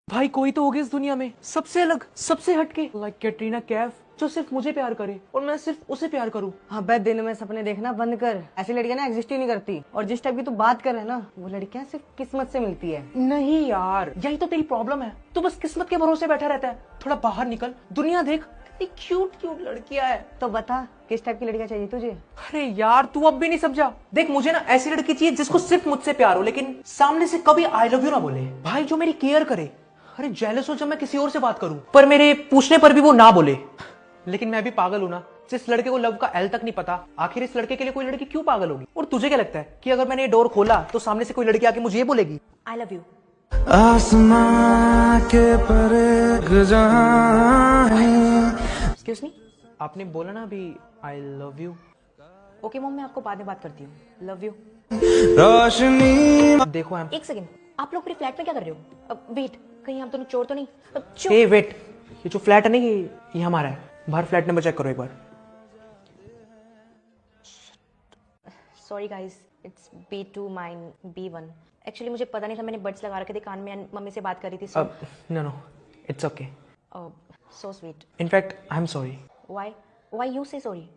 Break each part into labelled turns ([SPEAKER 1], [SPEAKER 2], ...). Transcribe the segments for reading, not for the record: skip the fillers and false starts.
[SPEAKER 1] भाई कोई तो होगी इस दुनिया में सबसे अलग, सबसे हटके, लाइक कैटरीना कैफ, जो सिर्फ मुझे प्यार करे और मैं सिर्फ उसे प्यार करूं।
[SPEAKER 2] हाँ बे, दिन में सपने देखना बंद कर। ऐसी लड़कियां ना एग्जिस्ट ही नहीं करती। और जिस टाइप की तू बात कर रहा है ना, वो लड़कियां सिर्फ किस्मत से मिलती है।
[SPEAKER 1] नहीं यार, यही तो तेरी प्रॉब्लम है। तू बस किस्मत के भरोसे बैठा रहता है। थोड़ा बाहर निकल, दुनिया देख, कितनी क्यूट क्यूट लड़कियां है।
[SPEAKER 2] तो बता किस टाइप की लड़कियां चाहिए तुझे?
[SPEAKER 1] अरे यार तू अब भी नहीं समझा। देख मुझे ना ऐसी लड़की चाहिए जिसको सिर्फ मुझसे प्यार हो, लेकिन सामने से कभी आई लव यू ना बोले। भाई जो मेरी केयर करे। अरे जेलस हो जब मैं किसी और से बात करूं, पर मेरे पूछने पर भी वो ना बोले। लेकिन मैं भी पागल हूं ना, जिस लड़के को लव का एल तक नहीं पता, आखिर इस लड़के के लिए कोई लड़की क्यों पागल होगी? और तुझे क्या लगता है कि अगर मैंने ये डोर खोला तो सामने से कोई लड़की आके मुझे ये बोलेगी
[SPEAKER 3] आई लव यू?
[SPEAKER 4] आसमां के परे जहां है।
[SPEAKER 3] Excuse me.
[SPEAKER 1] आपने बोला ना अभी I love you.
[SPEAKER 3] Okay mom, मैं आपको बाद में बात करती हूँ। Love you.
[SPEAKER 4] रोशनी
[SPEAKER 1] देखो आई एम,
[SPEAKER 3] एक सेकंड, आप लोग पूरे फ्लैट में क्या कर रहे हो? अब वेट, कहीं आप दोनों चोर तो नहीं? चोर?
[SPEAKER 1] ए वेट, ये जो फ्लैट है ना ये हमारा है। बाहर फ्लैट नंबर चेक करो एक बार।
[SPEAKER 3] Sorry guys, it's B2 mine B1। Actually मुझे पता नहीं था, मैंने बड्स लगा रखे थे कान में and मम्मी से बात कर रही थी। So
[SPEAKER 1] no it's okay.
[SPEAKER 3] So sweet.
[SPEAKER 1] In fact I am sorry.
[SPEAKER 3] Why you say sorry?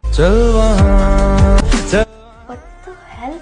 [SPEAKER 4] चल वहाँ चल
[SPEAKER 3] व्हाट द हेल?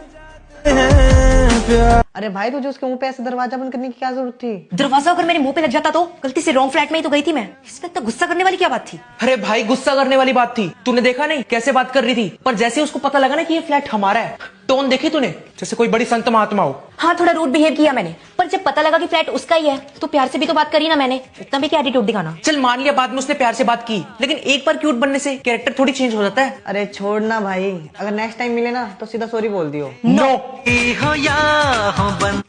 [SPEAKER 2] अरे भाई तुझे उसके मुंह पे ऐसे दरवाजा बंद करने की क्या जरूरत थी?
[SPEAKER 3] दरवाजा अगर मेरे मुंह पे लग जाता तो? गलती से रॉन्ग फ्लैट में ही तो गई थी मैं। इसमें इतना गुस्सा करने वाली क्या बात थी?
[SPEAKER 1] अरे भाई गुस्सा करने वाली बात थी। तूने देखा नहीं कैसे बात कर रही थी? पर जैसे उसको पता लगा ना कि ये फ्लैट हमारा है, टोन देखी तूने? जैसे कोई बड़ी संत महात्मा हो।
[SPEAKER 3] हाँ, थोड़ा रूड बिहेव किया मैंने, पर जब पता लगा कि फ्लैट उसका ही है तो प्यार से भी तो बात करी ना मैंने। इतना भी क्या एटीट्यूड दिखाना?
[SPEAKER 1] चल मान लिया बाद में उसने प्यार से बात की, लेकिन एक बार क्यूट बनने से कैरेक्टर थोड़ी चेंज हो जाता है।
[SPEAKER 2] अरे छोड़ ना भाई, अगर नेक्स्ट टाइम मिले ना तो सीधा सॉरी बोल दियो।
[SPEAKER 1] नो।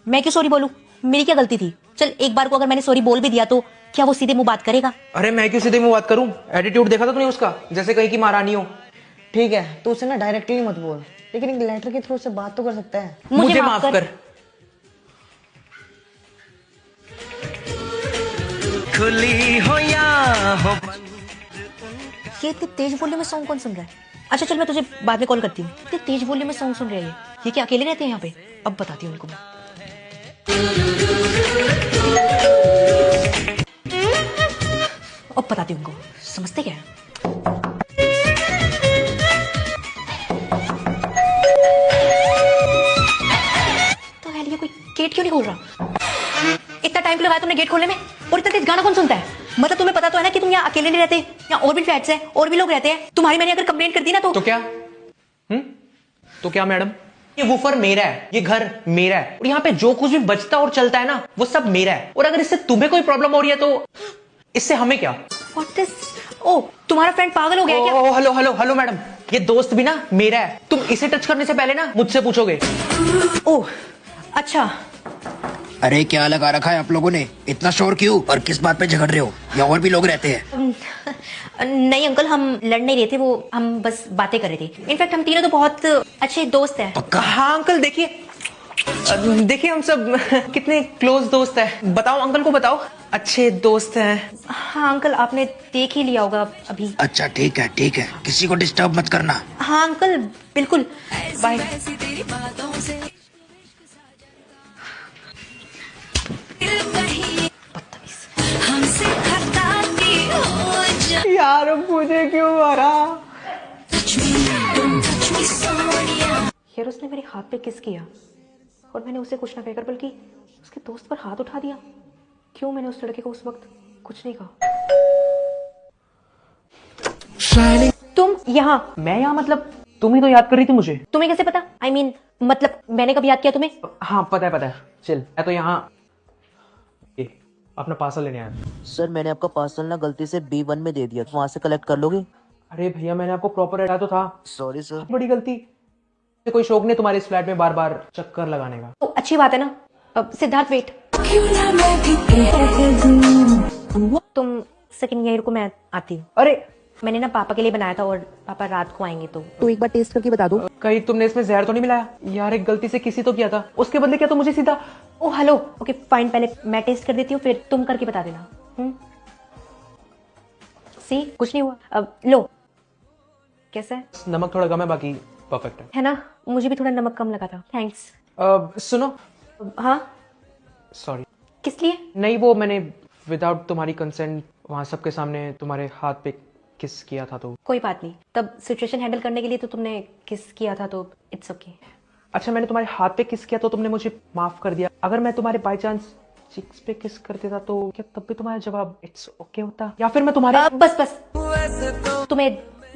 [SPEAKER 3] मैं क्यों सॉरी बोलूं? मेरी क्या गलती थी? चल एक बार को अगर मैंने सॉरी बोल भी दिया तो क्या वो सीधे मुंह बात करेगा?
[SPEAKER 1] अरे मैं क्यों सीधे मुंह बात करूं? एटीट्यूड देखा था तूने उसका, जैसे कहीं की महारानी हो।
[SPEAKER 2] ठीक है, तू उसे ना डायरेक्टली मत बोल, लेकिन एक लेटर के थ्रू से बात तो कर सकता है।
[SPEAKER 1] मुझे माफ कर।
[SPEAKER 4] खुली हो या हो
[SPEAKER 3] ये इतने तेज वॉल्यूम में सॉन्ग कौन सुन रहा है? अच्छा चल, मैं तुझे बाद में कॉल करती हूँ। इतने तेज वॉल्यूम में सॉन्ग सुन रहे हैं ये क्या अकेले रहते हैं यहाँ पे? अब बताती हूँ उनको मैं। अब बताती हूँ उनको, समझते क्या है? तो यार ये कोई गेट क्यों नहीं खोल रहा? इतना टाइम क्यों लगाया तुमने गेट खोलने में? और इतना तेज गाना कौन सुनता है? मतलब तुम्हें पता तो है ना कि तुम यहाँ अकेले नहीं रहते, यहाँ और भी फ्लैट्स हैं, और भी लोग रहते हैं। तुम्हारी मैंने अगर कंप्लेंट कर दी ना
[SPEAKER 1] तो क्या? तो क्या मैडम, ये वूफर मेरा है, ये घर मेरा है, और यहाँ पे जो कुछ भी बचता और चलता है ना वो सब मेरा है। और अगर इससे तुम्हें कोई प्रॉब्लम हो रही है तो इससे हमें क्या?
[SPEAKER 3] What is? ओ, तुम्हारा फ्रेंड पागल हो गया है क्या?
[SPEAKER 1] ओ हेलो हेलो हेलो मैडम, ये दोस्त भी ना मेरा है। तुम इसे टच करने से पहले ना मुझसे पूछोगे।
[SPEAKER 3] ओह अच्छा।
[SPEAKER 5] अरे क्या लगा रखा है आप लोगों ने? इतना शोर क्यों और किस बात पे झगड़ रहे हो? या और भी लोग रहते हैं?
[SPEAKER 3] नहीं अंकल, हम लड़ नहीं रहे थे, वो हम बस बातें कर रहे थे। इनफैक्ट हम तीनों तो बहुत अच्छे दोस्त हैं।
[SPEAKER 5] पक्का?
[SPEAKER 1] हाँ अंकल देखिए, देखिए हम सब कितने क्लोज दोस्त हैं। बताओ अंकल को बताओ, अच्छे दोस्त हैं।
[SPEAKER 3] हाँ अंकल, आपने देख ही लिया होगा अभी।
[SPEAKER 5] अच्छा ठीक है ठीक है, किसी को डिस्टर्ब मत करना।
[SPEAKER 3] हाँ अंकल बिल्कुल, बाय।
[SPEAKER 1] यार मुझे क्यों मारा?
[SPEAKER 3] यार उसने मेरे हाथ पे किस किया और मैंने उसे कुछ ना कहकर बल्कि उसके दोस्त पर हाथ उठा दिया। क्यों मैंने उस लड़के को उस वक्त कुछ नहीं कहा? तुम यहाँ?
[SPEAKER 1] मैं यहाँ मतलब तुम ही तो याद कर रही थी मुझे।
[SPEAKER 3] तुम्हें कैसे पता? I mean, मतलब मैंने कब याद किया तुम्हें?
[SPEAKER 1] हाँ पता है। चल मैं तो यहाँ अपना पार्सल लेने आया।
[SPEAKER 6] सर मैंने आपका पार्सल ना गलती से B1 में दे दिया, वहां से कलेक्ट कर लोगे?
[SPEAKER 1] अरे भैया मैंने आपको प्रॉपर हटाया तो था।
[SPEAKER 6] Sorry sir.
[SPEAKER 1] बड़ी गलती। कोई शौक नहीं तुम्हारे इस फ्लैट में बार बार चक्कर लगाने का।
[SPEAKER 3] तो अच्छी बात है ना। अब सिद्धार्थ वेट, तुम सेकंड ईयर को मैं आती हूँ।
[SPEAKER 1] अरे
[SPEAKER 3] मैंने ना पापा के लिए बनाया था और पापा रात को आएंगे तो एक बार टेस्ट करके बता दो।
[SPEAKER 1] कहीं तुमने इसमें जहर तो नहीं मिलाया? यार एक गलती से किसी तो किया था, उसके बदले क्या तुम मुझे सीधा?
[SPEAKER 3] ओ हेलो, ओके फाइन, पहले मैं टेस्ट कर देती हूँ फिर तुम करके बता देना। सी कुछ नहीं हुआ। अब लो, कैसा है?
[SPEAKER 1] नमक थोड़ा कम है, बाकी परफेक्ट
[SPEAKER 3] है ना? मुझे भी थोड़ा नमक कम लगा था। थैंक्स।
[SPEAKER 1] है। सुनो,
[SPEAKER 3] हाँ
[SPEAKER 1] सॉरी।
[SPEAKER 3] किस लिए?
[SPEAKER 1] नहीं, वो मैंने विदाउट तुम्हारी कंसेंट वहां सबके सामने तुम्हारे हाथ पे किस किया था तो।
[SPEAKER 3] कोई बात नहीं, तब सिचुएशन हैंडल करने के लिए तो तुमने किस किया था तो इट्स ओके।
[SPEAKER 1] अच्छा, मैंने तुम्हारे हाथ पे किस किया तो तुमने मुझे माफ कर दिया। अगर मैं तुम्हारे बाय चांस चिक्स पे किस कर देता तो क्या तब भी तुम्हारा जवाब इट्स ओके होता, या फिर मैं तुम्हारे
[SPEAKER 3] बस बस, तुम्हें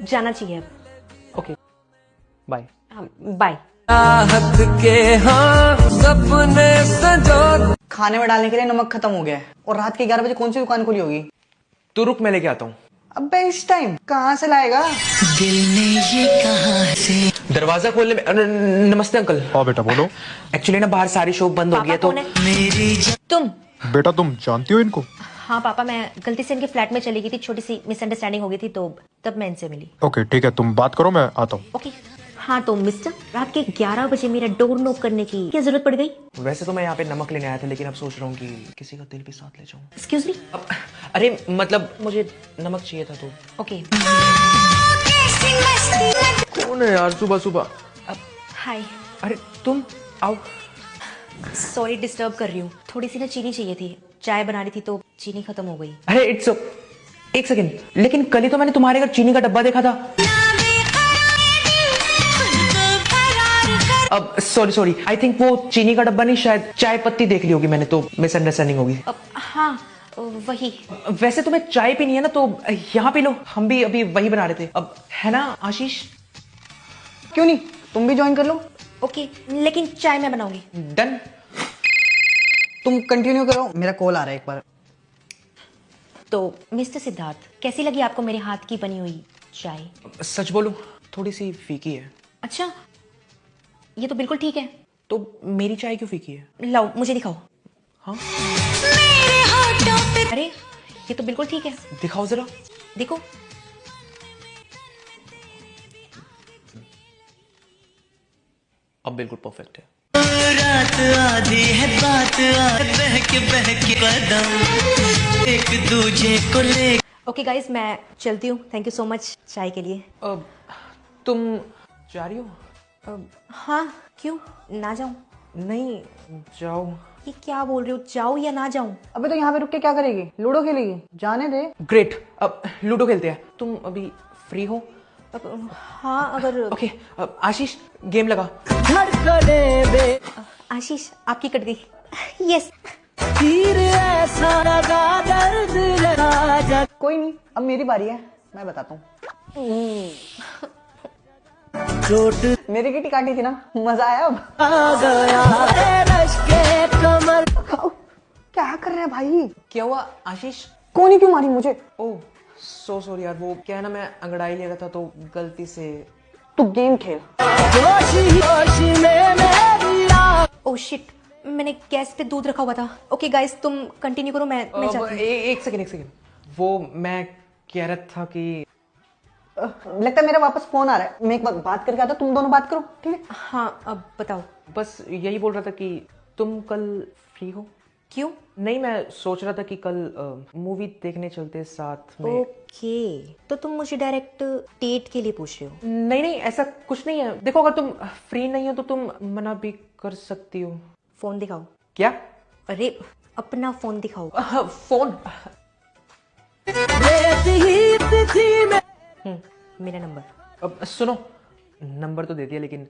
[SPEAKER 3] जाना चाहिए अब।
[SPEAKER 1] Okay bye.
[SPEAKER 3] बाय।
[SPEAKER 2] खाने में डालने के लिए नमक खत्म हो गया है और रात के 11 बजे कौन सी दुकान खुली होगी?
[SPEAKER 1] तू रुक, मैं लेके आता हूँ।
[SPEAKER 2] अबे इस टाइम कहाँ से लाएगा?
[SPEAKER 1] दरवाजा खोलने में नमस्ते अंकल।
[SPEAKER 7] हाँ बेटा बोलो।
[SPEAKER 1] एक्चुअली ना बाहर सारी शॉप बंद हो गई है तो।
[SPEAKER 3] कौन है? तुम?
[SPEAKER 7] बेटा तुम जानती हो इनको?
[SPEAKER 3] हाँ पापा, मैं गलती से इनके फ्लैट में चली गई थी, छोटी सी मिसअंडरस्टैंडिंग हो गई थी तो तब मैं इनसे मिली।
[SPEAKER 7] ओके ठीक है, तुम बात करो, मैं आता हूँ।
[SPEAKER 3] ओके। हाँ तो मिस्टर, रात के 11 बजे मेरा डोर नॉक करने की क्या जरूरत पड़ गई?
[SPEAKER 1] वैसे तो मैं यहाँ पे नमक लेने आया था, लेकिन अब सोच रहा हूँ कि किसी का दिल भी साथ ले जाऊँ।
[SPEAKER 3] Excuse me?
[SPEAKER 1] अरे मतलब मुझे नमक चाहिए था तो।
[SPEAKER 3] ओके।
[SPEAKER 1] कौन है यार सुबह सुबह?
[SPEAKER 3] हाय।
[SPEAKER 1] अरे तुम आओ।
[SPEAKER 3] सॉरी डिस्टर्ब कर रही हूँ, थोड़ी सी ना चीनी चाहिए थी, चाय बना रही थी तो चीनी खत्म हो गई।
[SPEAKER 1] अरे इट्स एक सेकेंड, लेकिन कल ही तो मैंने तुम्हारे घर चीनी का डब्बा देखा था। अब सॉरी, आई थिंक वो चीनी का डब्बा नहीं, शायद चाय पत्ती देख ली होगी मैंने, तो मिसअंडरस्टैंडिंग होगी।
[SPEAKER 3] हाँ वही।
[SPEAKER 1] वैसे तुम्हें चाय पीनी है ना तो यहाँ पी लो, हम भी अभी वही बना रहे थे। अब है ना आशीष?
[SPEAKER 2] क्यों नहीं, तुम भी ज्वाइन कर लो।
[SPEAKER 3] ओके, लेकिन चाय मैं बनाऊंगी।
[SPEAKER 1] डन।
[SPEAKER 2] तुम कंटिन्यू करो, मेरा कॉल आ रहा है एक बार।
[SPEAKER 3] तो मिस्टर सिद्धार्थ, कैसी लगी आपको मेरे हाथ की बनी हुई चाय?
[SPEAKER 1] सच बोलूं, थोड़ी सी फीकी है।
[SPEAKER 3] अच्छा, ये तो बिल्कुल ठीक है।
[SPEAKER 1] तो मेरी चाय क्यों फीकी है?
[SPEAKER 3] लाओ मुझे दिखाओ।
[SPEAKER 1] हाँ
[SPEAKER 3] अरे ये तो बिल्कुल ठीक है,
[SPEAKER 1] दिखाओ जरा।
[SPEAKER 3] देखो।
[SPEAKER 1] अब बिल्कुल परफेक्ट है।
[SPEAKER 8] रात आधी है बात बहक कदम एक दूजे को ले।
[SPEAKER 3] ओके गाइस, मैं चलती हूँ। थैंक यू सो मच चाय के लिए।
[SPEAKER 1] अब तुम जा रही हो?
[SPEAKER 3] हाँ क्यों ना जाऊँ?
[SPEAKER 1] नहीं, जाओ।
[SPEAKER 3] ये क्या बोल रहे हो, जाऊँ या ना जाऊँ?
[SPEAKER 2] अबे तो यहाँ पे रुक के क्या करेगी? लूडो खेलेगी? जाने दे।
[SPEAKER 1] ग्रेट, अब लूडो खेलते हैं। तुम अभी फ्री हो?
[SPEAKER 3] हाँ अगर।
[SPEAKER 1] ओके, आशीष गेम लगा।
[SPEAKER 3] आशीष आपकी कट गई। यस।
[SPEAKER 2] कोई नहीं, अब मेरी बारी है, मैं बताता हूँ। मेरी किटी काटी थी ना, मजा आया अब। क्या कर रहे हैं भाई?
[SPEAKER 1] क्या हुआ आशीष?
[SPEAKER 2] कौन ही क्यों मारी मुझे?
[SPEAKER 1] ओह सो सॉरी यार, वो क्या है ना, मैं अंगड़ाई ले रहा था तो गलती से।
[SPEAKER 2] तू गेम खेल।
[SPEAKER 3] ओह शिट, मैंने गैस पे दूध रखा हुआ था। ओके गाइस, तुम कंटिन्यू करो, मैं जाती हूँ।
[SPEAKER 1] एक सेकेंड, वो मैं कह रहा था कि
[SPEAKER 2] लगता है मेरा वापस फोन आ रहा है, मैं एक बात करके आता हूँ, तुम दोनों बात करो, ठीक है?
[SPEAKER 3] हाँ अब बताओ।
[SPEAKER 1] बस यही बोल रहा था कि तुम कल फ्री हो?
[SPEAKER 3] क्यों?
[SPEAKER 1] नहीं, मैं सोच रहा था कि कल मूवी देखने चलते साथ में।
[SPEAKER 3] ओके, तो तुम मुझे डायरेक्ट डेट के लिए पूछ रहे हो?
[SPEAKER 1] नहीं, ऐसा कुछ नहीं है। देखो, अगर तुम फ्री नहीं हो तो तुम मना भी कर सकती हो।
[SPEAKER 3] फोन दिखाओ।
[SPEAKER 1] क्या?
[SPEAKER 3] अरे अपना फोन दिखाओ।
[SPEAKER 1] फोन?
[SPEAKER 3] मेरा नंबर।
[SPEAKER 1] अब सुनो, नंबर तो दे दिया, लेकिन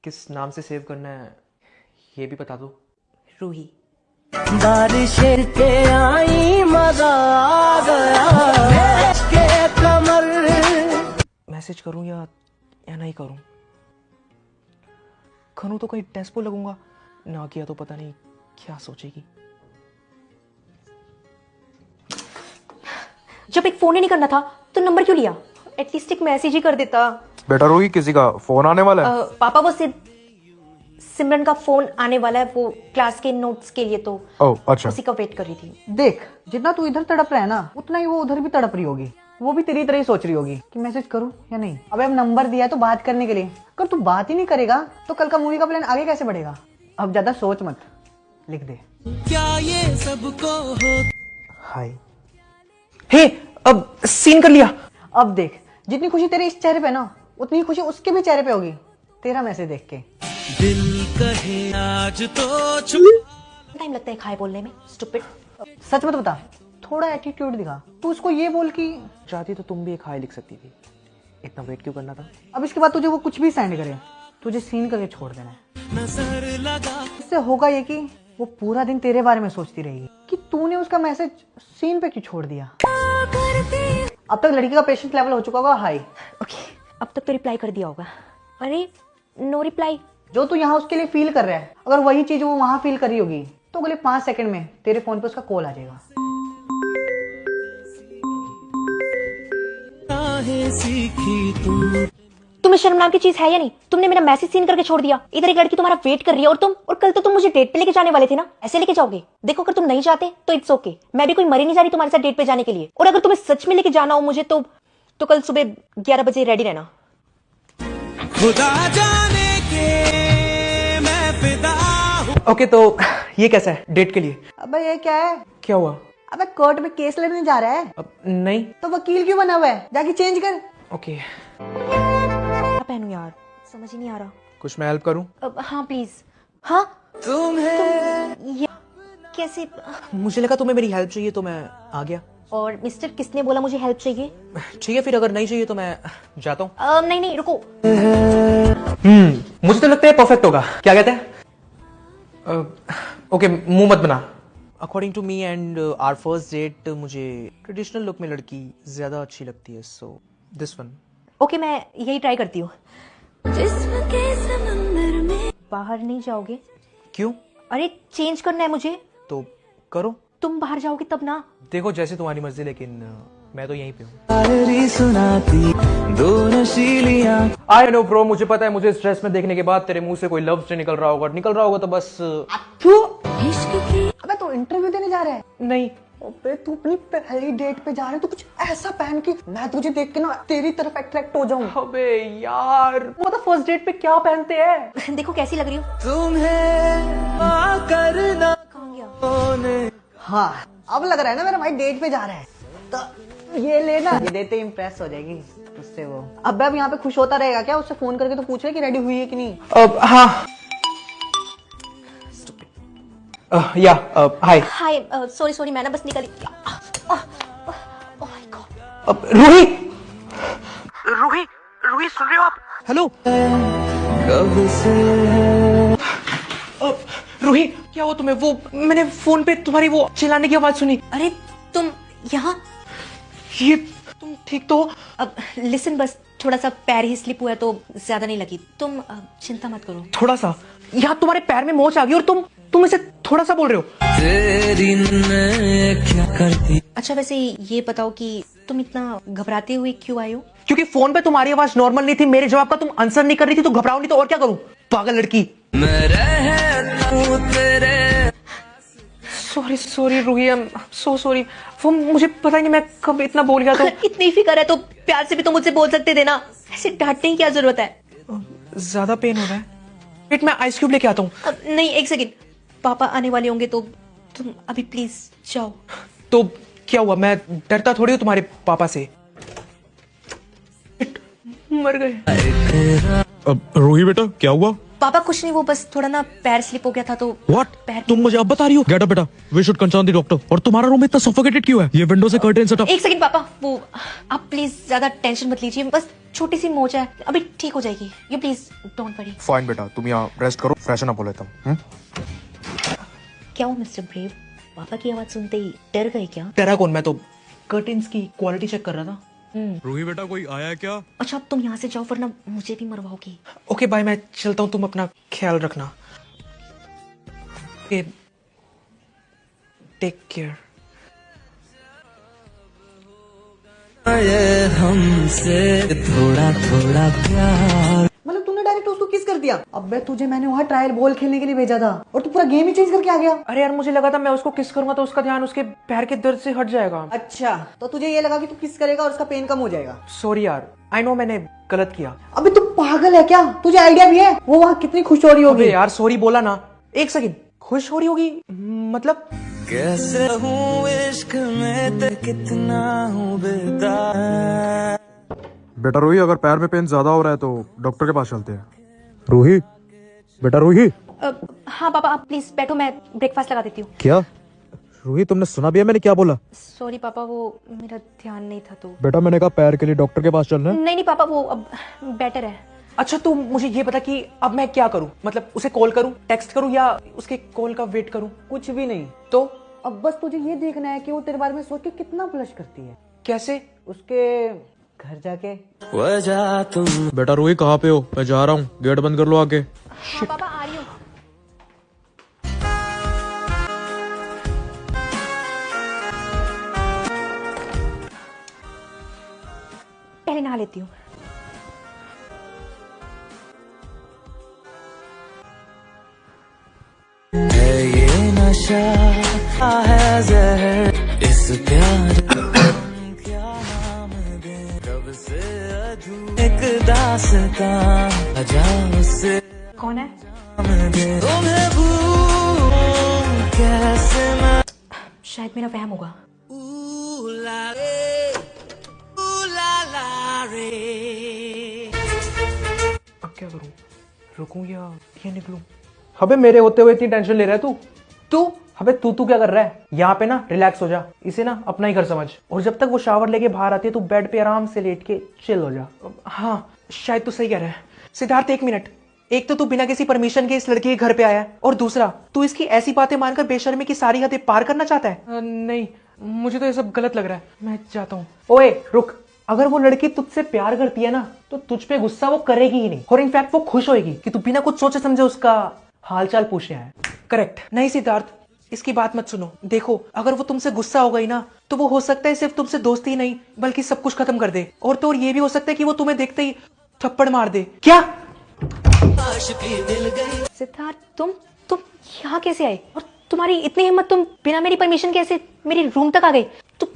[SPEAKER 1] किस नाम से सेव करना है ये भी बता दो।
[SPEAKER 3] रूही।
[SPEAKER 8] बारिशें के आई मजा आ गया के कमर।
[SPEAKER 1] मैसेज करूं या नहीं करूं? करूं तो कहीं टेस्पो लगूंगा, ना किया तो पता नहीं क्या सोचेगी।
[SPEAKER 3] जब एक फोन ही नहीं करना था तो नंबर क्यों लिया? एटलीस्ट एक मैसेज ही कर देता।
[SPEAKER 7] बेटा रोही, किसी का फोन आने वाला है।
[SPEAKER 3] पापा वो सिमरन का फोन आने वाला है, वो क्लास के नोट्स के लिए, तो
[SPEAKER 7] ओह अच्छा।
[SPEAKER 3] उसी का वेट कर रही थी।
[SPEAKER 2] देख, जितना तू इधर तड़प रहा है ना, उतना ही वो उधर भी तड़प रही होगी। वो भी तेरी तरह ही सोच रही होगी कि मैसेज करूं या नहीं। अब नंबर दिया है तो बात करने के लिए, अगर तू बात ही नहीं करेगा तो कल का मूवी का प्लान आगे कैसे बढ़ेगा? अब ज्यादा सोच मत, लिख दे।
[SPEAKER 8] क्या ये सबको हो?
[SPEAKER 1] हाय। हे, अब सीन कर लिया।
[SPEAKER 2] अब देख, जितनी खुशी तेरे इस चेहरे पे ना, उतनी खुशी उसके भी चेहरे पे होगी तेरा मैसेज देख के।
[SPEAKER 8] दिल कहे आज तो
[SPEAKER 3] टाइम लगता है खाए बोलने में, स्टूपिड।
[SPEAKER 2] सच मत बता, थोड़ा एटीट्यूड दिखा। तू उसको ये बोल कि
[SPEAKER 1] चाहती तो तुम भी एक हाई लिख सकती थी, इतना वेट क्यों करना था?
[SPEAKER 2] अब इसके बाद तुझे वो कुछ भी सेंड करे, तुझे सीन करके छोड़ देना है। इससे होगा ये कि वो पूरा दिन तेरे बारे में सोचती रहेगी कि तूने उसका मैसेज सीन पे क्यों छोड़ दिया। अब तक लड़की का पेशेंस लेवल हो चुका होगा हाई।
[SPEAKER 3] ओके, अब तक तो रिप्लाई कर दिया होगा। अरे नो रिप्लाई।
[SPEAKER 2] जो तू यहाँ उसके लिए फील कर रहा है, अगर वही चीज वो वहां फील करी होगी तो अगले 5 सेकंड में तेरे फोन पे उसका कॉल आ जाएगा।
[SPEAKER 8] सीखी
[SPEAKER 3] तुम्हें शर्म नाम की चीज है या नहीं? तुमने मेरा मैसेज सीन करके छोड़ दिया। इधर एक लड़की तुम्हारा वेट कर रही है और कल तो तुम मुझे डेट पे लेके जाने वाले थे ना, ऐसे लेके जाओगे? देखो अगर तुम नहीं चाहते तो इट्स ओके, मैं भी कोई मरी नहीं जा रही तुम्हारे साथ डेट पे जाने के लिए। और अगर तुम्हें सच में लेके जाना हो मुझे तो कल सुबह 11 बजे रेडी रहना।
[SPEAKER 8] खुदा जाने के मैं फिदा हूँ।
[SPEAKER 1] ओके तो ये कैसा है डेट के लिए?
[SPEAKER 2] अबे ये क्या है?
[SPEAKER 1] क्या हुआ?
[SPEAKER 2] अबे कोर्ट में केस लड़ने जा रहा है?
[SPEAKER 1] अब नहीं।
[SPEAKER 2] तो वकील क्यों बना हुआ है? जाके चेंज कर।
[SPEAKER 1] ओके,
[SPEAKER 3] क्या पहनूं यार, समझ ही नहीं आ रहा।
[SPEAKER 1] कुछ मैं हेल्प करूं?
[SPEAKER 3] हाँ प्लीज। हाँ
[SPEAKER 8] तुम्हें
[SPEAKER 3] कैसे?
[SPEAKER 1] मुझे लगा तुम्हें मेरी हेल्प चाहिए तो मैं आ गया।
[SPEAKER 3] और मिस्टर किसने बोला मुझे हेल्प चाहिए?
[SPEAKER 1] ठीक है फिर, अगर नहीं चाहिए तो मैं जाता हूँ।
[SPEAKER 3] नहीं नहीं रुको।
[SPEAKER 1] मुझे तो लगता है परफेक्ट होगा। क्या कहते हैं? ओके, मुंह मत बना। According to me and our first date मुझे ट्रेडिशनल लुक में लड़की ज्यादा अच्छी लगती है, सो दिस वन।
[SPEAKER 3] ओके मैं यही ट्राई करती हूँ। बाहर नहीं जाओगे?
[SPEAKER 1] क्यों?
[SPEAKER 3] अरे चेंज करना है मुझे।
[SPEAKER 1] तो करो।
[SPEAKER 3] तुम बाहर जाओगे तब ना।
[SPEAKER 1] देखो जैसे तुम्हारी मर्जी, लेकिन मैं तो यहीं पे हूँ।
[SPEAKER 8] शायरी सुनाती दो नशीलियाँ।
[SPEAKER 1] आई नो ब्रो, मुझे पता है मुझे स्ट्रेस में देखने के बाद तेरे मुंह से कोई लफ्ज निकल रहा होगा तो बस
[SPEAKER 2] अबे तू इंटरव्यू देने जा रहा है?
[SPEAKER 1] नहीं।
[SPEAKER 2] अबे तू अपनी पहली डेट पे जा रहा है तो कुछ ऐसा पहन कि मैं तुझे देख के ना तेरी तरफ अट्रैक्ट हो जाऊं।
[SPEAKER 1] अबे यार, वो तो फर्स्ट डेट पे क्या पहनते हैं?
[SPEAKER 3] देखो कैसी लग रही हूँ।
[SPEAKER 8] तुम्हें करना
[SPEAKER 3] कहाँ गया?
[SPEAKER 2] हाँ अब लग रहा है ना मेरा भाई डेट पे जा रहा है, तो ये लेना, ये देते इम्प्रेस हो जाएगी उससे वो। अब यहाँ पे खुश होता रहेगा क्या? उससे फोन करके तो पूछ ले कि रेडी हुई है कि नहीं।
[SPEAKER 1] हाँ। या हाय।
[SPEAKER 3] हाय सॉरी सॉरी, मैं ना बस निकली। Oh my God.
[SPEAKER 1] Roohi, Roohi सुन रहे हो आप? हेलो
[SPEAKER 8] कब से
[SPEAKER 1] रूही, क्या हुआ तुम्हें? वो मैंने फोन पे तुम्हारी वो चिल्लाने की आवाज सुनी।
[SPEAKER 3] अरे तुम यहाँ?
[SPEAKER 1] ये तुम ठीक तो हो?
[SPEAKER 3] अब लिसन, बस थोड़ा सा पैर ही स्लिप हुआ है तो ज्यादा नहीं लगी। तुम चिंता मत करो।
[SPEAKER 1] थोड़ा सा? यहाँ तुम्हारे पैर में मोच आ गई और तुम इसे थोड़ा सा बोल रहे हो?
[SPEAKER 8] तेरी ने क्या करती।
[SPEAKER 3] अच्छा वैसे ये बताओ कि तुम इतना घबराते हुए क्यों आए हो?
[SPEAKER 1] क्योंकि फोन पे तुम्हारी आवाज नॉर्मल नहीं थी, मेरे जवाब का तुम आंसर नहीं कर रही थी, तो घबराओ नहीं तो और क्या करूं? पागल लड़की।
[SPEAKER 8] मैं रहता हूँ तेरे।
[SPEAKER 1] Sorry Ruhi, I am so sorry. वो मुझे पता ही नहीं मैं कब इतना बोल गया। तो
[SPEAKER 3] इतनी फिक्र है तो प्यार से भी तो मुझसे बोल सकते थे ना, ऐसे डांटने की क्या जरूरत है?
[SPEAKER 1] ज्यादा पेन हो रहा है? वेट, मैं आइस क्यूब लेके आता हूँ।
[SPEAKER 3] नहीं एक सेकंड, पापा आने वाले होंगे तो तुम अभी प्लीज जाओ।
[SPEAKER 1] तो क्या हुआ? मैं डरता थोड़ी हूँ तुम्हारे पापा से। मर गए।
[SPEAKER 7] अब रूही बेटा क्या हुआ?
[SPEAKER 3] पापा कुछ नहीं, वो बस थोड़ा ना पैर स्लिप हो गया था तो।
[SPEAKER 7] व्हाट?
[SPEAKER 3] पैर
[SPEAKER 7] तुम मुझे अब बता रही हो? गेट अप बेटा, we should concern the doctor. और तुम्हारा रूम इतना सफोकेटेड क्यों है? ये विंडो से कर्टेन हटा।
[SPEAKER 3] एक सेकंड पापा, वो आप प्लीज ज्यादा टेंशन मत लीजिए, बस छोटी सी मोच है, अभी ठीक हो जाएगी। You please don't worry.
[SPEAKER 7] Fine बेटा, तुम यहाँ रेस्ट करो, फ्रेशन अप हो लेता हूँ।
[SPEAKER 3] क्या हुआ मिस्टर ब्रेव? पापा की आवाज सुनते ही डर गए क्या?
[SPEAKER 1] डरा कौन? मैं तो कर्टेन्स की क्वालिटी चेक कर रहा था।
[SPEAKER 7] रूही बेटा कोई आया है क्या?
[SPEAKER 3] अच्छा अब तुम यहाँ से जाओ वरना मुझे भी मरवाओगी।
[SPEAKER 1] ओके बाय, मैं चलता हूँ, तुम अपना ख्याल रखना। Take care.
[SPEAKER 8] ये हमसे थोड़ा थोड़ा प्यार।
[SPEAKER 2] मतलब तूने डायरेक्ट उसको किस कर दिया? अबे तुझे मैंने वहाँ ट्रायल बॉल खेलने के लिए भेजा था और तू पूरा गेम ही चेंज करके आ गया।
[SPEAKER 1] अरे यार, मुझे लगा था मैं उसको किस करूंगा तो उसका ध्यान उसके पैर के दर्द से हट जाएगा।
[SPEAKER 2] अच्छा तो तुझे ये लगा कि तू किस करेगा और उसका पेन कम हो जाएगा।
[SPEAKER 1] सॉरी यार, आई नो मैंने गलत किया।
[SPEAKER 2] अबे तू पागल है क्या? तुझे आइडिया भी है वो वहाँ कितनी खुश हो रही होगी?
[SPEAKER 1] अबे यार सॉरी बोला ना। एक सेकंड, खुश हो रही होगी मतलब?
[SPEAKER 8] कैसे हूँ इश्क में ते कितना हूँ बेदार।
[SPEAKER 7] बेटा रूही, अगर पैर में पेन ज्यादा हो रहा है तो डॉक्टर के पास चलते हैं। रूही बेटा, रूही।
[SPEAKER 3] हाँ पापा आप प्लीज बैठो, मैं ब्रेकफास्ट लगा देती हूँ।
[SPEAKER 7] क्या रूही, तुमने सुना भी है मैंने क्या बोला?
[SPEAKER 3] सॉरी पापा, वो मेरा ध्यान नहीं था तो।
[SPEAKER 7] बेटा मैंने कहा पैर के लिए डॉक्टर के पास चलना है।
[SPEAKER 3] नहीं नहीं पापा, वो अब बेटर है।
[SPEAKER 1] अच्छा तू मुझे ये बता कि अब मैं क्या करूं, मतलब उसे कॉल करूं, टेक्स्ट करूं या उसके कॉल का वेट करूं?
[SPEAKER 2] कुछ भी नहीं।
[SPEAKER 1] तो
[SPEAKER 2] अब बस तुझे ये देखना है कि वो तेरे बारे में सोच के कितना ब्लश करती है।
[SPEAKER 1] कैसे?
[SPEAKER 2] उसके घर जाके।
[SPEAKER 8] वजह तुम
[SPEAKER 7] बेटा रूही कहाँ पे हो? मैं जा रहा हूँ, गेट बंद कर लो आके।
[SPEAKER 3] हाँ पापा आ रही हूँ। पहले नहा लेती हूँ।
[SPEAKER 8] है ये नशा है जहर इस प्यार का क्या नाम दे, कब से अधूरा एक दास्तां अजा से
[SPEAKER 3] कौन है?
[SPEAKER 8] नाम दे, तुम्हें भूल कैसे मैं
[SPEAKER 3] शायद मेरा वहम होगा।
[SPEAKER 1] अब क्या करूं? रुकूं या निकलूं? अबे मेरे होते हुए इतनी टेंशन ले रहा है तू अबे तू क्या कर रहा है? यहाँ पे ना रिलैक्स हो जा, इसे ना अपना ही घर समझ, और जब तक वो शावर लेके बाहर आती है तू बेड पे आराम से लेट के चिल हो जा। हाँ शायद तू सही कह रहा है। सिद्धार्थ एक मिनट, एक तो तू बिना किसी परमिशन के इस लड़की के घर पे आया है, और दूसरा तू इसकी ऐसी बातें मानकर बेशर्मी की सारी हदें पार करना चाहता है। नहीं मुझे तो ये सब गलत लग रहा है, मैं जाता हूँ। ओए रुक, अगर वो लड़की तुझसे प्यार करती है ना तो तुझ पे गुस्सा वो करेगी ही नहीं, और इनफैक्ट वो खुश होगी कि तू बिना कुछ सोचे समझे उसका हालचाल पूछने आया। करेक्ट। नहीं सिद्धार्थ, इसकी बात मत सुनो। देखो अगर वो तुमसे गुस्सा हो गई ना तो वो हो सकता है सिर्फ तुमसे दोस्ती ही नहीं बल्कि सब कुछ खत्म कर दे, और तो और ये भी हो सकता है कि वो तुम्हें देखते ही थप्पड़ मार दे। क्या?
[SPEAKER 3] सिद्धार्थ तुम यहाँ कैसे आए? और तुम्हारी इतनी हिम्मत, तुम बिना मेरी परमिशन के ऐसे मेरे रूम तक आ गए? तुम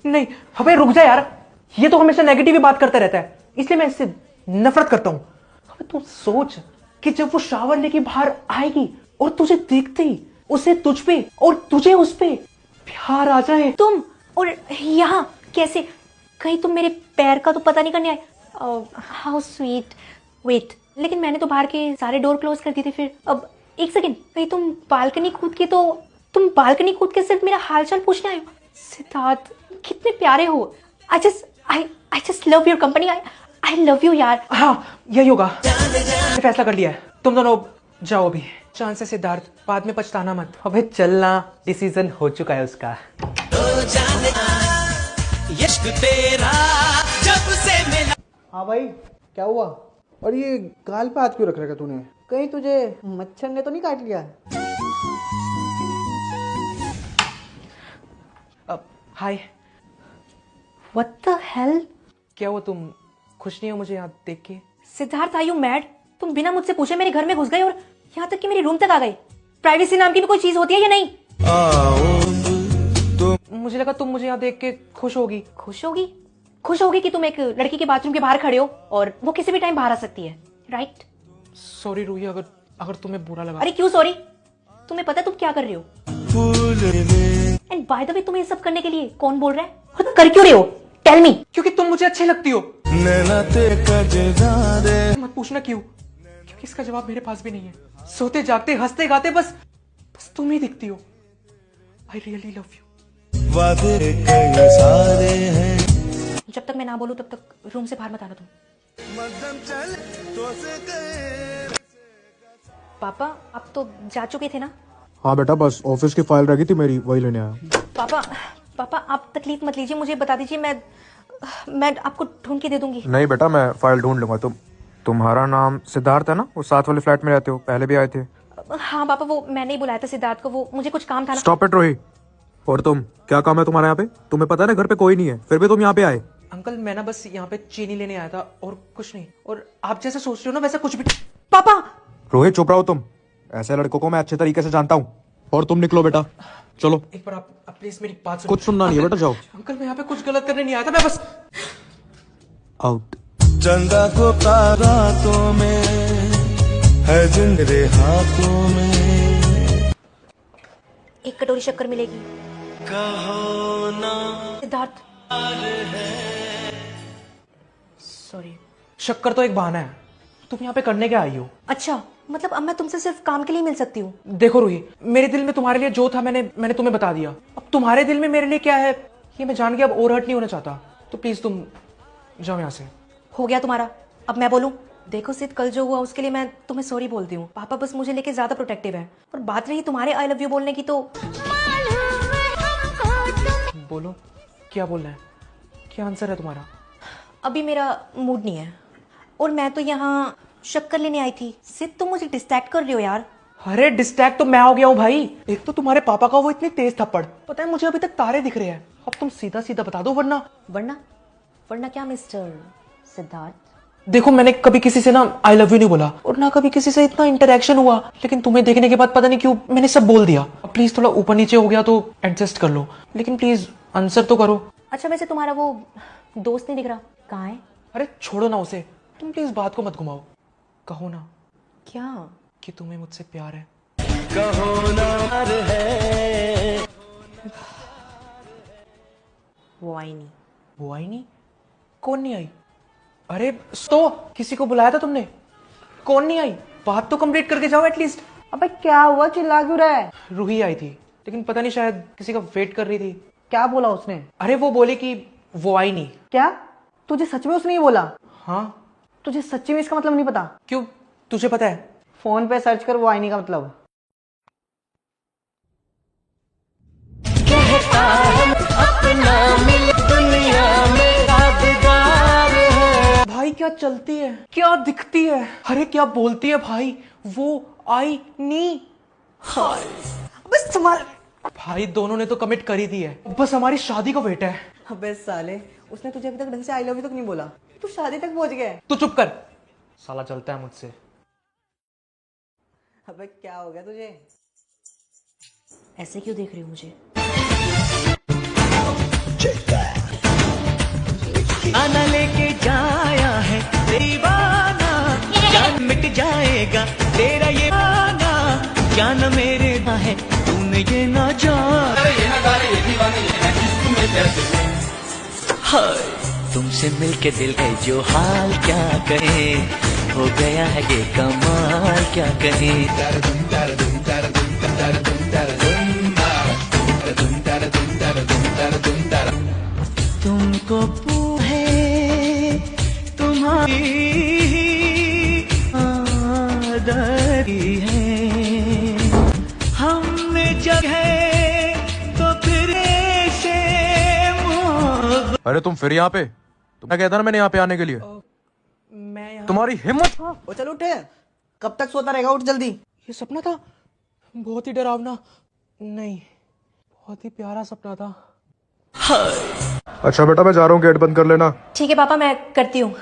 [SPEAKER 1] नहीं अबे रुक जा यार, ये तो हमेशा नेगेटिव ही बात करता रहता है, इसलिए मैं इससे नफरत करता हूँ। अबे तू सोच कि जब वो शावर लेके बाहर आएगी और तुझे देखते ही उसे तुझ पे और तुझे उस पे प्यार आ जाए।
[SPEAKER 3] तुम और यहाँ कैसे? कहीं तुम मेरे पैर का तो पता नहीं करने आए? How sweet. वेट, लेकिन मैंने तो बाहर के सारे डोर क्लोज कर दिए थे। फिर अब एक सेकेंड, कहीं तुम बालकनी कूद के सिर्फ मेरा हालचाल पूछने आए हो? सिद्धार्थ कितने प्यारे हो। I just love your company. I love you यार।
[SPEAKER 1] हाँ यही होगा, मैंने फैसला कर लिया है, तुम दोनों जाओ अभी। चांस है सिद्धार्थ, बाद में पछताना मत। अबे चलना, डिसीजन हो चुका है उसका।
[SPEAKER 8] इश्क तेरा जब से मिला।
[SPEAKER 2] हाँ भाई क्या हुआ?
[SPEAKER 9] और ये गाल पे हाथ क्यों रख रखा तूने?
[SPEAKER 2] कहीं तुझे मच्छर ने तो नहीं काट लिया?
[SPEAKER 1] हाय।
[SPEAKER 3] What the hell?
[SPEAKER 1] क्या हुआ, तुम खुश नहीं हो मुझे यहाँ देख के?
[SPEAKER 3] Siddharth are you mad? तुम बिना मुझसे पूछे मेरे घर में घुस गए और यहाँ तक कि मेरे रूम तक आ गए। प्राइवेसी नाम की भी कोई चीज होती है या नहीं?
[SPEAKER 1] मुझे लगा तुम मुझे यहाँ देख के खुश होगी।
[SPEAKER 3] खुश होगी कि तुम एक लड़की के बाथरूम के बाहर खड़े हो और वो किसी भी टाइम बाहर आ सकती है, राइट?
[SPEAKER 1] सॉरी रूही, अगर तुम्हें बुरा लगा।
[SPEAKER 3] अरे क्यों सॉरी? तुम्हें पता है तुम क्या कर रहे हो? एंड बाय द वे, तुम्हें ये सब करने के लिए कौन बोल रहा है? और तुम कर क्यों रहे हो? Tell me.
[SPEAKER 1] क्योंकि तुम मुझे अच्छी लगती हो। मत पूछना क्यों, क्योंकि इसका जवाब मेरे पास भी नहीं है। सोते जागते हंसते गाते बस तुम ही दिखती हो। I really love you.
[SPEAKER 8] वादे कई सारे हैं।
[SPEAKER 3] जब तक मैं ना बोलूं तब तक रूम से बाहर मत आना तुम। पापा आप तो जा चुके थे ना?
[SPEAKER 7] हाँ बेटा, बस ऑफिस की फाइल रह गई थी मेरी, वही लेने आया।
[SPEAKER 3] पापा आप तकलीफ मत लीजिए, मुझे बता दीजिए, मैं आपको ढूंढ के दे दूंगी।
[SPEAKER 7] नहीं बेटा, मैं फाइल ढूंढ लूंगा। तुम्हारा नाम सिद्धार्थ है ना? वो साथ वाले फ्लैट में रहते हो, पहले भी आए थे।
[SPEAKER 3] हाँ पापा, वो मैंने ही बुलाया था सिद्धार्थ को, वो मुझे कुछ काम था ना।
[SPEAKER 7] स्टॉप इट रोही। और तुम, क्या काम है तुम्हारा यहाँ पे? तुम्हें पता है ना घर पे कोई नहीं है, फिर भी तुम यहाँ पे आए।
[SPEAKER 1] अंकल मैं ना बस यहाँ पे चीनी लेने आया था और कुछ नहीं, और आप जैसे सोच रहे हो ना वैसा कुछ भी। पापा!
[SPEAKER 7] रोहित चुप रहो तुम, ऐसे लड़कों को मैं अच्छे तरीके से जानता हूँ। और तुम निकलो बेटा, चलो।
[SPEAKER 1] एक बार आप प्लीज मेरी बात सुनो।
[SPEAKER 7] कुछ सुनना नहीं है बेटा, जाओ।
[SPEAKER 1] अंकल मैं यहाँ पे कुछ गलत करने नहीं आया था, मैं बस।
[SPEAKER 7] आउट।
[SPEAKER 8] चंदा को रातों में है जिंदरे हाथों में।
[SPEAKER 3] एक कटोरी शक्कर मिलेगी।
[SPEAKER 8] कहो ना
[SPEAKER 3] सिद्धार्थ।
[SPEAKER 1] सॉरी, शक्कर तो एक बहाना है, तुम यहाँ पे करने क्या आई हो?
[SPEAKER 3] अच्छा, मतलब अब मैं तुमसे सिर्फ काम के लिए मिल सकती हूँ?
[SPEAKER 1] देखो रूही, मेरे दिल में तुम्हारे लिए जो था मैंने तुम्हें बता दिया। अब तुम्हारे दिल में मेरे लिए क्या है ये मैं जान के अब और हर्ट नहीं होना चाहता। तो प्लीज तुम जाओ यहाँ से।
[SPEAKER 3] हो गया तुम्हारा, अब मैं बोलूँ? देखो सिद्ध, कल जो हुआ उसके लिए मैं तुम्हें सॉरी बोलती हूँ। पापा बस मुझे लेके ज्यादा प्रोटेक्टिव है। और बात रही तुम्हारे आई लव यू बोलने की, तो
[SPEAKER 1] बोलो, क्या बोलना है? क्या आंसर है तुम्हारा?
[SPEAKER 3] अभी मेरा मूड नहीं है। और मैं तो यहाँ शक्कर लेने आई थी। सिद्ध, तुम मुझे डिस्ट्रैक्ट कर रही हो यार।
[SPEAKER 1] अरे डिस्ट्रैक्ट तो मैं हो गया हूँ भाई। एक तो तुम्हारे पापा का वो इतनी तेज थप्पड़, पता है मुझे अभी तक तारे दिख रहे हैं। अब तुम सीधा सीधा बता दो, वरना
[SPEAKER 3] वरना क्या मिस्टर सिद्धार्थ?
[SPEAKER 1] देखो, मैंने कभी किसी से ना आई लव यू नहीं बोला और ना कभी किसी से इतना इंटरेक्शन हुआ, लेकिन तुम्हें देखने के बाद पता नहीं क्यों मैंने सब बोल दिया। अब प्लीज थोड़ा ऊपर नीचे हो गया तो एडजस्ट कर लो, लेकिन प्लीज आंसर तो करो।
[SPEAKER 3] अच्छा, वैसे तुम्हारा वो दोस्त नहीं दिख रहा, कहाँ है?
[SPEAKER 1] अरे छोड़ो ना उसे, तुम प्लीज बात को मत घुमाओ। कहो ना
[SPEAKER 3] क्या?
[SPEAKER 1] कि तुम्हें मुझसे प्यार है।
[SPEAKER 3] वो आई नहीं।
[SPEAKER 1] वो आई नहीं? कौन नहीं आई? अरे तो किसी को बुलाया था तुमने? कौन नहीं आई? बात तो कंप्लीट करके जाओ एटलीस्ट।
[SPEAKER 2] अबे क्या हुआ, चिल्ला क्यों रहा है?
[SPEAKER 1] रूही आई थी, लेकिन पता नहीं शायद किसी का वेट कर रही थी।
[SPEAKER 2] क्या बोला उसने?
[SPEAKER 1] अरे वो बोले कि वो आई नहीं।
[SPEAKER 2] क्या तुझे सच में उसने ही बोला?
[SPEAKER 1] हाँ।
[SPEAKER 2] तुझे सच्ची में इसका मतलब नहीं पता?
[SPEAKER 1] क्यों, तुझे पता है?
[SPEAKER 2] फोन पे सर्च कर वो आई नहीं का मतलब।
[SPEAKER 1] भाई क्या चलती है, क्या दिखती है, अरे क्या बोलती है भाई, वो आई नहीं। बस संभाल। भाई दोनों ने तो कमिट कर ही दी है, बस हमारी शादी को वेट है।
[SPEAKER 2] अबे साले, उसने तुझे अभी तक ढंग से आई लव यू तक नहीं बोला, तू शादी तक पहुंच गया।
[SPEAKER 1] तू चुप कर, साला चलता है मुझसे।
[SPEAKER 2] अबे क्या हो गया तुझे?
[SPEAKER 3] ऐसे क्यों देख रही हो मुझे?
[SPEAKER 8] आना लेके जाया है दीवाना, जान मिट जाएगा तेरा ये आना, क्या न मेरे ना है तूने ये ना जान। हाय, तुमसे मिलके दिल है जो हाल क्या कहे, हो गया है ये कमाल क्या कहे। तुमको है तुम्हारी आदरी है, हमने जगह तो फिर से मोहब्बत।
[SPEAKER 7] अरे तुम फिर यहाँ पे? तुमने कहता ना मैंने यहाँ पे आने के लिए।
[SPEAKER 1] मैं यहाँ,
[SPEAKER 7] तुम्हारी हिम्मत।
[SPEAKER 2] ओ चल उठ, कब तक सोता रहेगा, उठ जल्दी।
[SPEAKER 1] ये सपना था? बहुत ही डरावना नहीं, बहुत ही प्यारा सपना था।
[SPEAKER 7] अच्छा बेटा मैं जा रहा हूँ, गेट बंद कर लेना।
[SPEAKER 3] ठीक है पापा, मैं करती हूँ।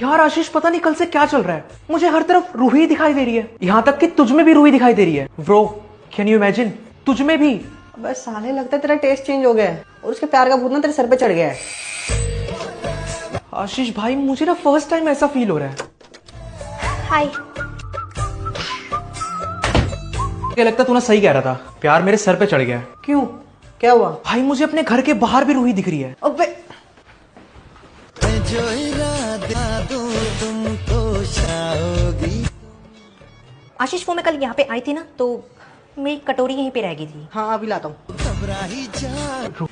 [SPEAKER 1] यार आशीष, पता नहीं कल से क्या चल रहा है, मुझे हर तरफ रूही दिखाई दे रही है, यहाँ तक कि तुझ में भी रूही दिखाई दे रही है। ब्रो, कैन यू इमेजिन, तुझ में भी।
[SPEAKER 2] अबे साले, लगता है तेरा टेस्ट चेंज हो गया है और उसके प्यार का भूत ना तेरे सर पे चढ़ गया है।
[SPEAKER 1] आशीष भाई, मुझे ना फर्स्ट टाइम ऐसा फील हो रहा है।
[SPEAKER 3] हाय।
[SPEAKER 1] मुझे लगता तू ना सही कह रहा था, प्यार मेरे सर पे चढ़ गया है।
[SPEAKER 2] क्यों, क्या हुआ?
[SPEAKER 1] भाई मुझे अपने घर के बाहर भी रूही दिख रही है।
[SPEAKER 2] अबे
[SPEAKER 8] जो इरादा दूं तुमको शाओगी।
[SPEAKER 3] आशीष, वो मैं कल यहाँ पे आई थी ना, तो मेरी कटोरी यहीं पे रह गई थी।
[SPEAKER 2] हाँ अभी लाता हूँ।
[SPEAKER 8] घबरा ही जा।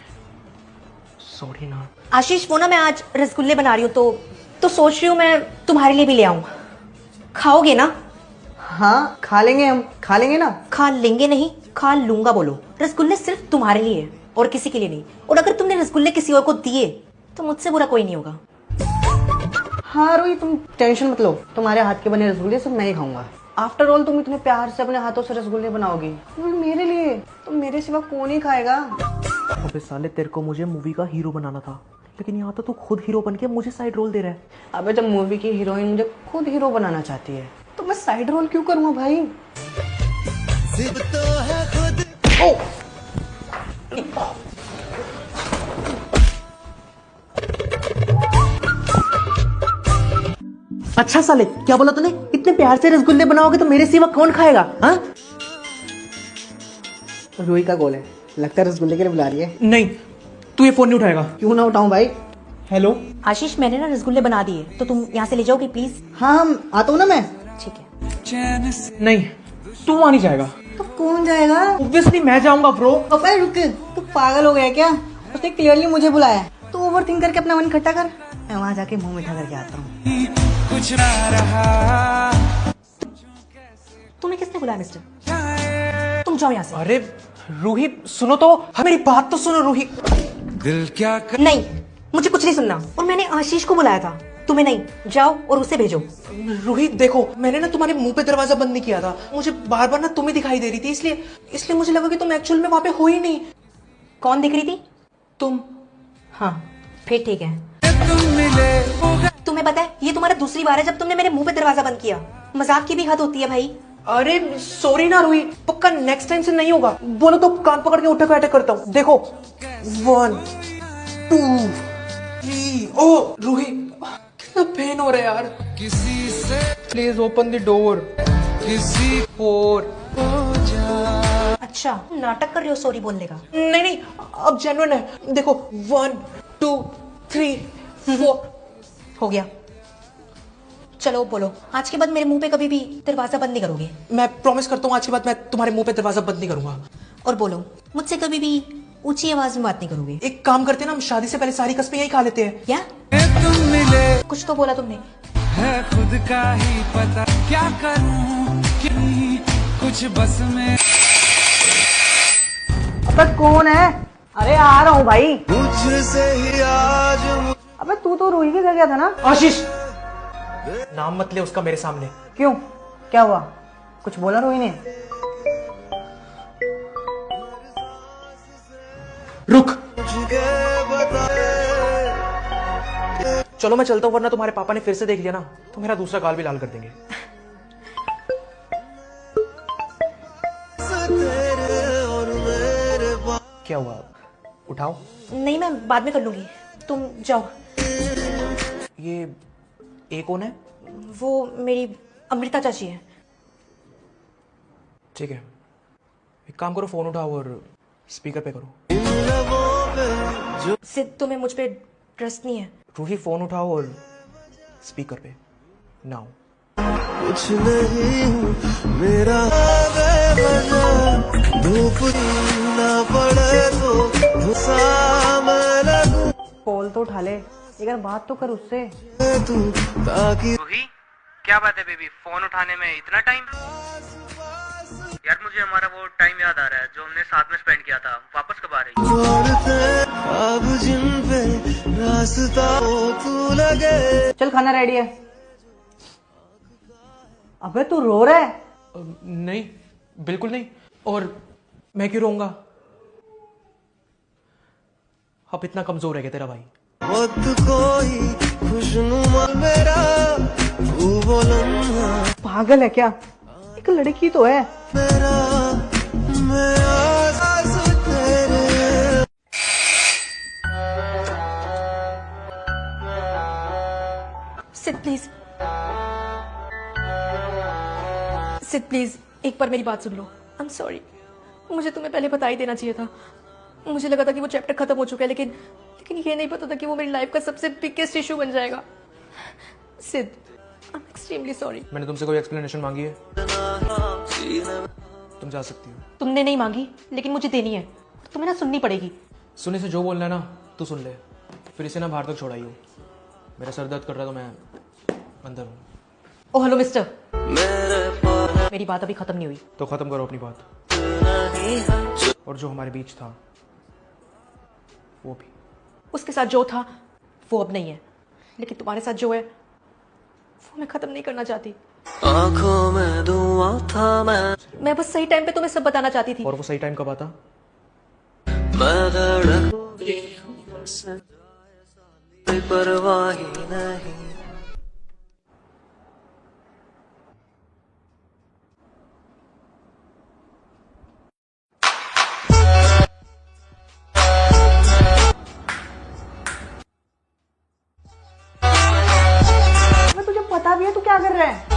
[SPEAKER 1] सॉरी ना।
[SPEAKER 3] आशीष, वो ना मैं आज रसगुल्ले बना रही हूँ, तो सोच रही हूँ मैं तुम्हारे लिए भी ले आऊँ। खाओगे ना?
[SPEAKER 2] हाँ खा लेंगे, हम खा लेंगे ना।
[SPEAKER 3] खा लेंगे नहीं, खा लूंगा बोलो। रसगुल्ले सिर्फ तुम्हारे लिए और किसी के लिए नहीं। और अगर तुमने रसगुल्ले किसी और को दिए तो मुझसे बुरा कोई नहीं होगा।
[SPEAKER 2] हाँ रोही, तुम टेंशन मत लो, तुम्हारे हाथ के बने रसगुल्ले सब मैं ही खाऊंगा। आफ्टर ऑल तुम इतने प्यार से अपने हाथों से रसगुल्ले बनाओगी, मेरे लिए, तो मेरे सिवा कौन ही खाएगा।
[SPEAKER 1] अबे साले, तेरे को मुझे मूवी का हीरो बनाना था, लेकिन यहाँ तो तू खुद हीरो बन के मुझे साइड रोल दे रहा है।
[SPEAKER 2] अबे जब मूवी की हीरोइन मुझे खुद हीरो बनाना चाहती है तो मैं साइड रोल क्यों करूँगा भाई?
[SPEAKER 8] जिद तो है खुद।
[SPEAKER 1] अच्छा साले, क्या बोला तूने? इतने प्यार से रसगुल्ले बनाओगे तो मेरे सिवा कौन खाएगा? हाँ?
[SPEAKER 2] रोही का कॉल है, लगता है रसगुल्ले के लिए बुला रही है।
[SPEAKER 1] नहीं, तू ये फोन नहीं उठाएगा।
[SPEAKER 2] क्यों ना उठाऊं भाई?
[SPEAKER 1] हेलो।
[SPEAKER 3] आशीष, मैंने ना रसगुल्ले बना दिए, तो तुम यहाँ से ले जाओगे प्लीज?
[SPEAKER 2] हाँ आता हूँ ना मैं।
[SPEAKER 3] ठीक है।
[SPEAKER 1] नहीं, तू वहां नहीं जाएगा।
[SPEAKER 2] तो कौन जाएगा?
[SPEAKER 1] ऑब्वियसली मैं जाऊंगा ब्रो।
[SPEAKER 2] अबे रुक, तू पागल हो गया क्या? उसने क्लियरली मुझे बुलाया। तू ओवर थिंक करके अपना मन इकट्ठा कर, मैं वहां जाके मुंह मीठा करके आता हूँ।
[SPEAKER 4] कुछ ना रहा।
[SPEAKER 3] तुम्हें किसने बुलाया मिस्टर? तुम जाओ यहाँ से।
[SPEAKER 1] अरे रूही सुनो तो, मेरी बात तो सुनो रूही।
[SPEAKER 4] दिल क्या कर...
[SPEAKER 3] नहीं, मुझे कुछ नहीं सुनना। और मैंने आशीष को बुलाया था, तुम्हें नहीं। जाओ और उसे भेजो।
[SPEAKER 1] रूही देखो, मैंने ना तुम्हारे मुंह पे दरवाजा बंद नहीं किया था। मुझे बार बार ना तुम ही दिखाई दे रही थी, इसलिए मुझे लगा कि तुम एक्चुअल में वहां पे हो ही नहीं।
[SPEAKER 3] कौन दिख रही थी?
[SPEAKER 1] तुम।
[SPEAKER 3] हाँ, फिर ठीक है।
[SPEAKER 4] तुम मिले।
[SPEAKER 3] तुम्हें पता है, ये तुम्हारा दूसरी बार है जब तुमने मेरे मुंह पे दरवाजा बंद किया। मजाक की भी हद होती है भाई।
[SPEAKER 1] अरे सॉरी ना रूही, पक्का नेक्स्ट टाइम से नहीं होगा। बोलो तो कान पकड़ के उठक बैठक करता हूँ। देखो 1 2 3। ओ रूही, कितना पेन हो रहा है यार।
[SPEAKER 4] किसी से
[SPEAKER 1] प्लीज ओपन द डोर।
[SPEAKER 4] किसी
[SPEAKER 1] 4।
[SPEAKER 4] हो जा।
[SPEAKER 3] अच्छा, नाटक कर रहे हो सॉरी बोलने का?
[SPEAKER 1] नहीं, अब जेन्युइन है। देखो 1 2 3 4।
[SPEAKER 3] हो गया। चलो बोलो, आज के बाद मेरे मुंह पे कभी भी दरवाजा बंद नहीं करोगे?
[SPEAKER 1] मैं प्रॉमिस करता हूँ आज के बाद मैं तुम्हारे मुंह पे दरवाजा बंद नहीं करूंगा।
[SPEAKER 3] और बोलो, मुझसे कभी भी ऊंची आवाज में बात नहीं करोगे?
[SPEAKER 1] एक काम करते हैं ना, हम शादी से पहले सारी कस्में यही खा लेते हैं।
[SPEAKER 3] क्या?
[SPEAKER 4] तुम मिले
[SPEAKER 3] कुछ तो बोला तुमने।
[SPEAKER 4] है खुद का ही पता, क्या करूं कि कुछ बस में।
[SPEAKER 2] अबे कौन है? अरे आ रहा हूँ भाई।
[SPEAKER 8] मुझसे ही आज
[SPEAKER 2] अबे तू तो रूही के घर गया था ना?
[SPEAKER 1] आशीष, नाम मत ले उसका मेरे सामने।
[SPEAKER 2] क्यों, क्या हुआ? कुछ बोला रूही ने?
[SPEAKER 1] रुक, चलो मैं चलता हूँ, वरना तुम्हारे पापा ने फिर से देख लिया ना तो मेरा दूसरा गाल भी लाल कर देंगे। क्या हुआ, उठाओ।
[SPEAKER 3] नहीं, मैं बाद में कर लूंगी, तुम जाओ।
[SPEAKER 1] ये एक कौन है?
[SPEAKER 3] वो मेरी अमृता चाची है।
[SPEAKER 1] ठीक है, एक काम करो, फोन उठाओ और स्पीकर पे करो।
[SPEAKER 3] सिद्ध, तुम्हें मुझ पे ट्रस्ट नहीं है?
[SPEAKER 1] रूही फोन उठाओ और स्पीकर पे नाउ।
[SPEAKER 8] कुछ नहीं हूँ मेरा धूप ना पड़े तो सामने लगूं
[SPEAKER 2] कॉल तो उठा ले, एक बार बात तो कर उससे।
[SPEAKER 8] तू ताकि
[SPEAKER 10] रूही, क्या बात है बेबी, फोन उठाने में इतना टाइम? यार मुझे हमारा वो टाइम याद आ रहा है जो हमने साथ में स्पेंड किया था। वापस कब आ रही है?
[SPEAKER 8] छोड़ते अब जिन पे रास्ता हो तू लगे।
[SPEAKER 2] चल खाना रेडी है। अबे तू रो रहा है?
[SPEAKER 1] नहीं, बिल्कुल नहीं। और मैं क्यों रोऊंगा? अब इतना कमजोर है क्या तेरा भाई?
[SPEAKER 8] वक्त कोई खुशनुमा मेरा तू बोलना
[SPEAKER 2] पागल है क्या? एक लड़की तो है।
[SPEAKER 8] मेरा मैं आस तेरे।
[SPEAKER 3] सिद्ध प्लीज, सिद्ध प्लीज, एक बार मेरी बात सुन लो। आई एम सॉरी, मुझे तुम्हें पहले बता ही देना चाहिए था। मुझे लगा था कि वो चैप्टर खत्म हो चुका है, लेकिन ये नहीं पता था कि वो मेरी लाइफ का सबसे बिगेस्ट इशू बन जाएगा। सिद्ध, आई एम एक्सट्रीमली सॉरी।
[SPEAKER 1] मैंने तुमसे कोई एक्सप्लेनेशन मांगी है? तुम जा सकती हो।
[SPEAKER 3] तुमने नहीं मांगी, लेकिन मुझे देनी है। तुम्हें ना सुननी पड़ेगी।
[SPEAKER 1] सुने से जो बोलना है ना तू सुन ले, फिर इसे ना बाहर तक छोड़ाई हो। मेरा सर दर्द कर रहा है तो मैं अंदर हूँ।
[SPEAKER 3] ओ हेलो मिस्टर, मेरी बात अभी खत्म नहीं हुई।
[SPEAKER 1] तो खत्म करो अपनी बात, और जो हमारे बीच था वो भी।
[SPEAKER 3] उसके साथ जो था वो अब नहीं है, लेकिन तुम्हारे साथ जो है वो मैं खत्म नहीं करना चाहती।
[SPEAKER 8] आंखों में धुआं था
[SPEAKER 3] मैं बस सही टाइम पे तुम्हें सब बताना चाहती थी।
[SPEAKER 1] और वो सही टाइम कब आता?
[SPEAKER 8] मैं धड़क परवाह ही नहीं।
[SPEAKER 2] तुझे पता भी है तू क्या कर रहा है?